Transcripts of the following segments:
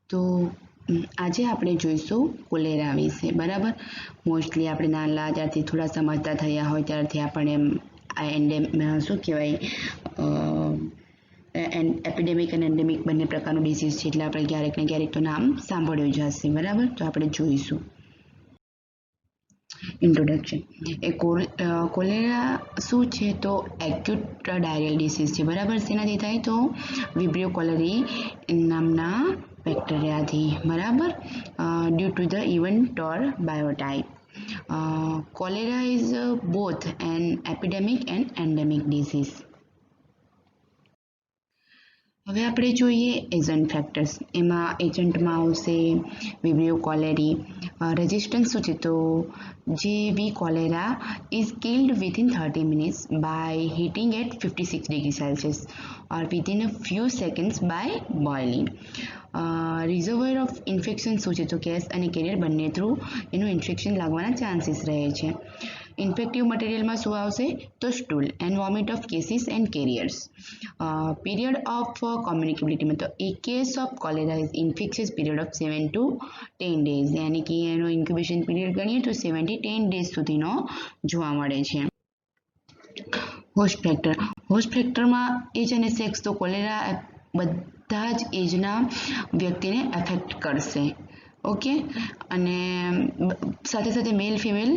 તો આજે આપણે જોઈશું કોલેરા વિશે, બરાબર. મોસ્ટલી આપણે નાના ત્યારથી થોડા સમજતા થયા હોય ત્યારથી આપણે શું કહેવાય એપિડેમિક અને એન્ડેમિક બંને પ્રકારનું ડિસીઝ છે, એટલે આપણે ક્યારેક ને ક્યારેક તો નામ સાંભળ્યું જ હશે, બરાબર. તો આપણે જોઈશું. ઇન્ટ્રોડક્શન. કોલેરા શું છે? તો એક્યુટ ડાયરિયલ ડિસીઝ છે, બરાબર. શેનાથી થાય? તો વિબ્રિયો કોલેરી નામના બેક્ટેરિયાથી, બરાબર. Due to the event or biotype. Cholera is both an epidemic and endemic disease. હવે આપણે જોઈએ એજન્ટ ફેક્ટર્સ. એમાં એજન્ટમાં આવશે વિબ્રિયો કોલેરી. રેઝિસ્ટન્સ શું છે? તો જે cholera is killed within 30 minutes by heating at 56 degrees Celsius or within a few seconds by boiling. Reservoir of infection શું છે? તો કેસ અને કેરિયર બંને થ્રુ એનું ઇન્ફેક્શન લાગવાના ચાન્સીસ રહે છે. ઇન્ફેક્ટિવ મટીરિયલમાં શું આવશે? તો stool and vomit of cases and carriers. Period of કોમ્યુનિકેબિલિટીમાં તો a case of cholera is infectious period of 7 to 10 days, યાની કે એનો ઇન્ક્યુબેશન પીરિયડ ગણીએ તો 7 થી 10 days સુધીનો જોવા મળે છે. Host factor. હોસ્ટ ફેક્ટરમાં એજ અને સેક્સ. તો કોલેરા બધા જ એજના વ્યક્તિને એફેક્ટ કરશે, ઓકે. અને સાથે સાથે મેલ ફિમેલ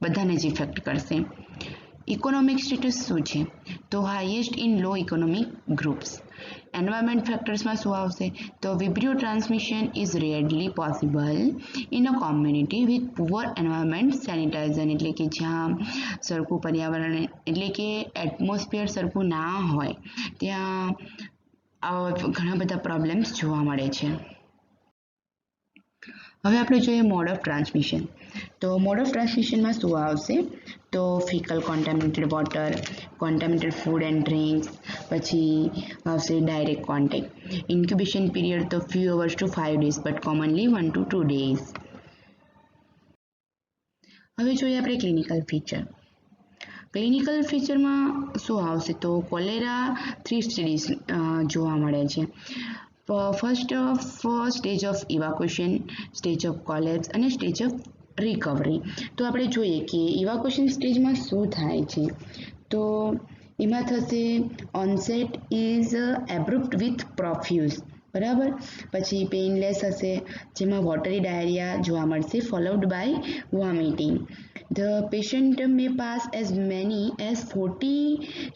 બધાને જ ઇફેક્ટ કરશે. ઇકોનોમિક સ્ટેટસ શું છે? તો highest in low economic groups. Environment ફેક્ટર્સમાં શું આવશે? તો vibrio transmission is rarely possible in a community with poor environment sanitizer, એટલે કે જ્યાં સરખું પર્યાવરણ એટલે કે એટમોસ્ફિયર સરખું ના હોય ત્યાં ઘણા બધા પ્રોબ્લેમ્સ જોવા મળે છે. હવે આપણે જોઈએ મોડ ઓફ ટ્રાન્સમિશન. તો મોડ ઓફ ટ્રાન્સમિશનમાં શું આવશે? તો ફિકલ contaminated water, contaminated food and drinks, પછી આવશે ડાયરેક્ટ કોન્ટેક્ટ. ઇન્ક્યુબેશન પીરિયડ તો few hours to 5 days but commonly 1 to 2 days. હવે જોઈએ આપણે ક્લિનિકલ ફીચર. ક્લિનિકલ ફીચરમાં શું આવશે? તો કોલેરા 3 સ્ટેજીસ જોવા મળે છે. First stage of evacuation, stage of collapse અને સ્ટેજ ઓફ રિકવરી. તો આપણે જોઈએ કે ઇવાક્યુએશન સ્ટેજમાં શું થાય છે. તો એમાં થશે onset is abrupt with profuse, બરાબર. પછી પેઇનલેસ હશે, જેમાં વોટરી ડાયરિયા જોવા મળશે, followed by vomiting. The patient may pass as many as 40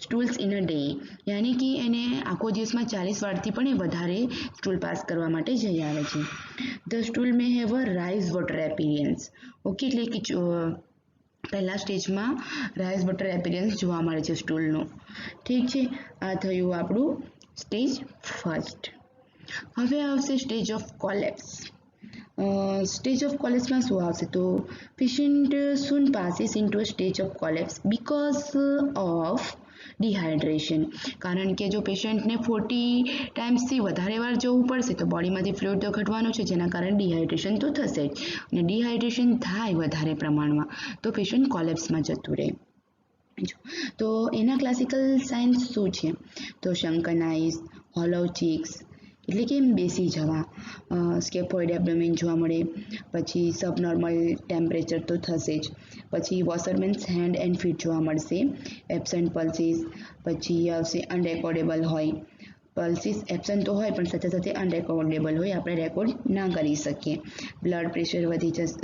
stools in a day, યાની કે એને આખો દિવસમાં 40 વારથી પણ વધારે સ્ટૂલ પાસ કરવા માટે જઈ આવે છે. The stool may have a rise water appearance, okay. એટલે કે પહેલા સ્ટેજમાં રાઇઝ વોટર એપિયરન્સ જોવા મળે છે સ્ટૂલનું, ઠીક છે. આ થયું આપણું સ્ટેજ ફર્સ્ટ. હવે આવશે stage of collapse. Stage of કોલેપ્સમાં શું આવશે? તો patient soon passes into a stage of collapse because of dehydration. કારણ કે જો પેશન્ટને 40 ટાઈમ્સથી વધારે વાર જવું પડશે તો બોડીમાંથી ફ્લુઇડ તો ઘટવાનું છે, જેના કારણે ડિહાઇડ્રેશન તો થશે જ. અને ડિહાઇડ્રેશન થાય વધારે પ્રમાણમાં તો પેશન્ટ કોલેપ્સમાં જતું રહે. તો એના ક્લાસિકલ સાઇન્સ શું છે? તો શંકન આઈસ, હોલો ચીક્સ એટલે કે બેસી જવા, સ્કેફોઇડ એબ્ડોમેન જોવા મળે, પછી સબનોર્મલ ટેમ્પરેચર તો થશે જ, પછી વોશરમેન્સ હેન્ડ એન્ડ ફીટ જોવા મળશે, એબસન્ટ પલ્સીસ, પછી આવશે અનરેકોર્ડેબલ હોય. પલ્સીસ એબસન્ટ તો હોય પણ સાથે સાથે અનરેકોર્ડેબલ હોય, આપણે રેકોર્ડ ના કરી શકીએ. બ્લડ પ્રેશર વધી જશે,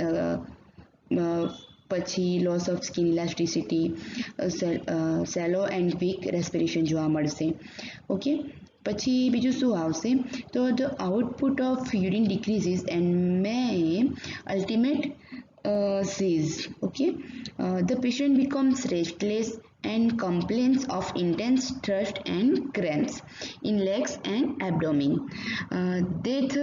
પછી loss of skin elasticity, shallow and weak respiration જોવા મળશે, ઓકે. પછી બીજું શું આવશે? તો the output of urine decreases and may ultimate cease, okay. The patient becomes restless and complains of intense thirst and cramps in legs and abdomen. Death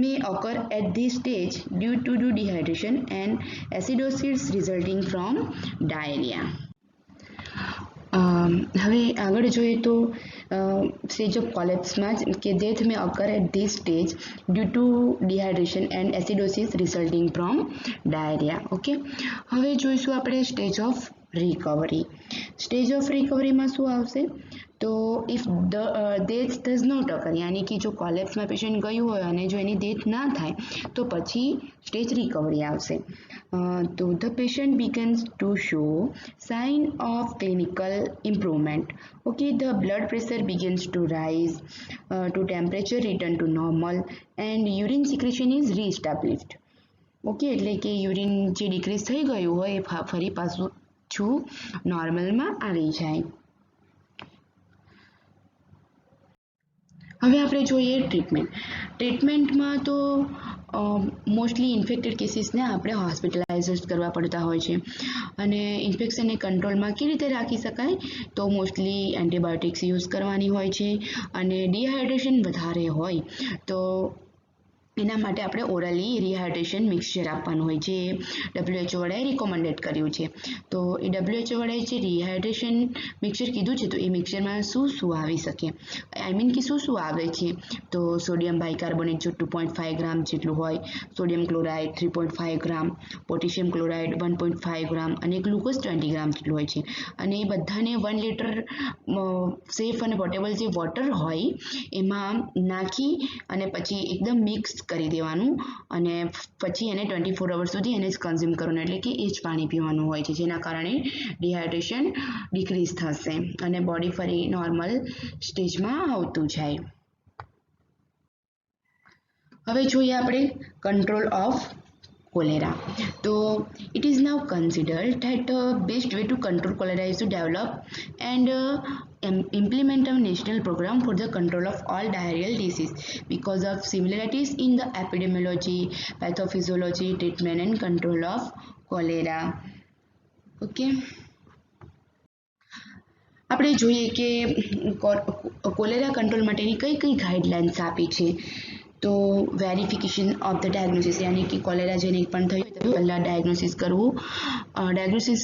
may occur at this stage due to dehydration and acidosis resulting from diarrhea. હવે આગળ જોઈએ તો stage of કોલેપ્સમાં જ કે death may occur at this stage due to dehydration and acidosis resulting from diarrhoea, okay. હવે જોઈશું આપણે stage of recovery. Stage of recovery માં શું આવશે? તો if the death does not occur, યાની કે જો કોલેપ્સમાં પેશન્ટ ગયું હોય અને જો એની ડેથ ના થાય તો પછી સ્ટેજ રિકવરી આવશે. તો the patient begins to show sign of clinical improvement. Okay, the blood pressure begins to rise, to temperature return to normal, and urine secretion is re-established. Okay, એટલે કે યુરિન જે decrease થઈ ગયું હોય એ ફરી પાછું નોર્મલમાં આવી જાય. હવે આપણે જોઈએ ટ્રીટમેન્ટમાં તો મોસ્ટલી ઇન્ફેક્ટેડ કેસીસને આપણે હોસ્પિટલાઇઝ કરવા પડતા હોય છે અને ઇન્ફેક્શનને કંટ્રોલમાં કેવી રીતે રાખી શકાય તો મોસ્ટલી એન્ટીબાયોટિક્સ યુઝ કરવાની હોય છે અને ડિહાઇડ્રેશન વધારે હોય તો એના માટે આપણે ઓરલી રિહાઇડ્રેશન મિક્સચર આપવાનું હોય જે WHO વડાએ રિકમેન્ડેડ કર્યું છે. તો એ WHO વડાએ જે રિહાઇડ્રેશન મિક્સચર કીધું છે તો એ મિક્સચરમાં શું આવી શકે, આઈ મીન કે શું આવે છે તો સોડિયમ બાયકાર્બોનેટ જો 2.5 ગ્રામ જેટલું હોય, સોડિયમ ક્લોરાઇડ 3.5 ગ્રામ, પોટેશિયમ ક્લોરાઇડ 1.5 ગ્રામ અને ગ્લુકોઝ 20 ગ્રામ જેટલું હોય છે અને એ બધાને 1 લીટર સેફ અને પોર્ટેબલ જે વોટર હોય એમાં નાખી અને પછી એકદમ મિક્સ કરી દેવાનું અને પછી એને 24 અવર્સ સુધી એને જ કન્ઝ્યુમ કરવાનું, એટલે કે એ જ પાણી પીવાનું હોય છે જેના કારણે ડિહાઇડ્રેશન ડિક્રીઝ થશે અને બોડી ફરી નોર્મલ સ્ટેજમાં આવતું જાય. હવે જોઈએ આપણે control of cholera. So it is now considered that the best way to control cholera is to develop and implement a national program for the control of all diarrheal disease because of similarities in the epidemiology, pathophysiology, treatment and control of cholera. Okay. આપણે જોઈએ કે cholera control માટેની કઈ guidelines આપી છે તો verification of the diagnosis, યાની કે cholera જેને પણ થયું તો પહેલાં ડાયગ્નોસિસ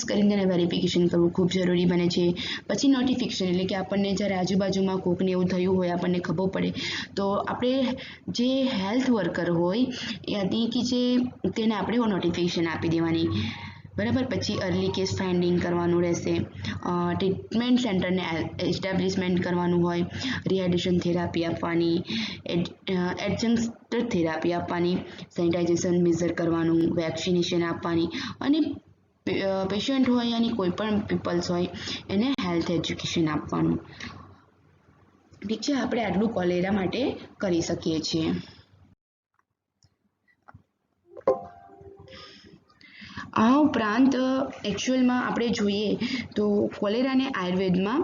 કરીને તેને વેરિફિકેશન કરવું ખૂબ જરૂરી બને છે. પછી નોટિફિકેશન, એટલે કે આપણને જ્યારે આજુબાજુમાં કોકને એવું થયું હોય આપણને ખબર પડે તો આપણે જે હેલ્થ વર્કર હોય યાની કે જે તેને આપણે નોટિફિકેશન આપી દેવાની, બરાબર. પછી અર્લી કેસ ફાઇન્ડિંગ કરવાનું રહેશે, ટ્રીટમેન્ટ સેન્ટરને એસ્ટાબ્લિશમેન્ટ કરવાનું હોય, રિહાઇડ્રેશન થેરાપી આપવાની, એડજન્ક્ટ થેરાપી આપવાની, સેનિટાઇઝેશન મેઝર કરવાનું, વેક્સિનેશન આપવાની અને પેશન્ટ હોય યાની કોઈ પણ પીપલ્સ હોય એને હેલ્થ એજ્યુકેશન આપવાનું. ઠીક છે, આપણે આટલું કોલેરા માટે કરી શકીએ છીએ. આ ઉપરાંત એકચ્યુઅલમાં આપણે જોઈએ તો કોલેરાને આયુર્વેદમાં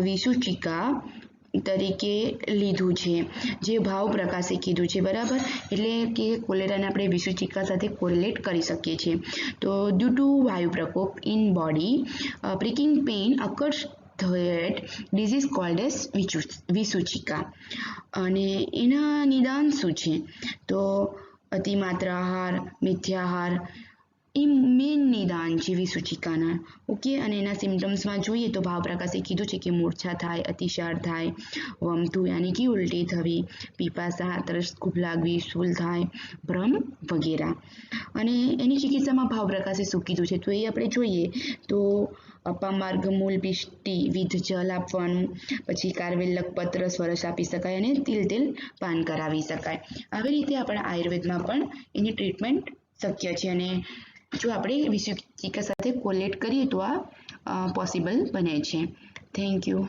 વિસુચિકા તરીકે લીધું છે, જે ભાવ પ્રકાશે કીધું છે, બરાબર. એટલે કે કોલેરાને આપણે વિસુચિકા સાથે કોરિલેટ કરી શકીએ છીએ. તો ડ્યુ ટુ વાયુ પ્રકોપ in body pricking pain occurs that disease called as વિસુચિકા અને એના નિદાન શું છે તો અતિમાત્ર આહાર, મિથ્યાહાર એ મેઇન નિદાન છે વિસુચિકાના. ઓકે, અને એના સિમ્ટમ્સમાં જોઈએ તો ભાવપ્રકાશે કીધું છે કે મૂર્છા થાય, અતિસાર થાય, વમતું યાની કે ઉલટી થવી, પીપાસા, તરસ ખૂબ લાગવી, શૂલ થાય, ભ્રમ વગેરે. અને એની ચિકિત્સામાં ભાવપ્રકાશે શું કીધું છે તો એ આપણે જોઈએ તો અપામાર્ગ મૂળ પીષ્ટી વિધ જલ આપવાનું, પછી કારવેલ લખપત્ર સ્વરસ આપી શકાય અને તેલ પાન કરાવી શકાય. આવી રીતે આપણા આયુર્વેદમાં પણ એની ટ્રીટમેન્ટ શક્ય છે અને જો આપણે વિસુચિકા સાથે કોલેટ કરીએ તો આ પોસિબલ બને છે. Thank you.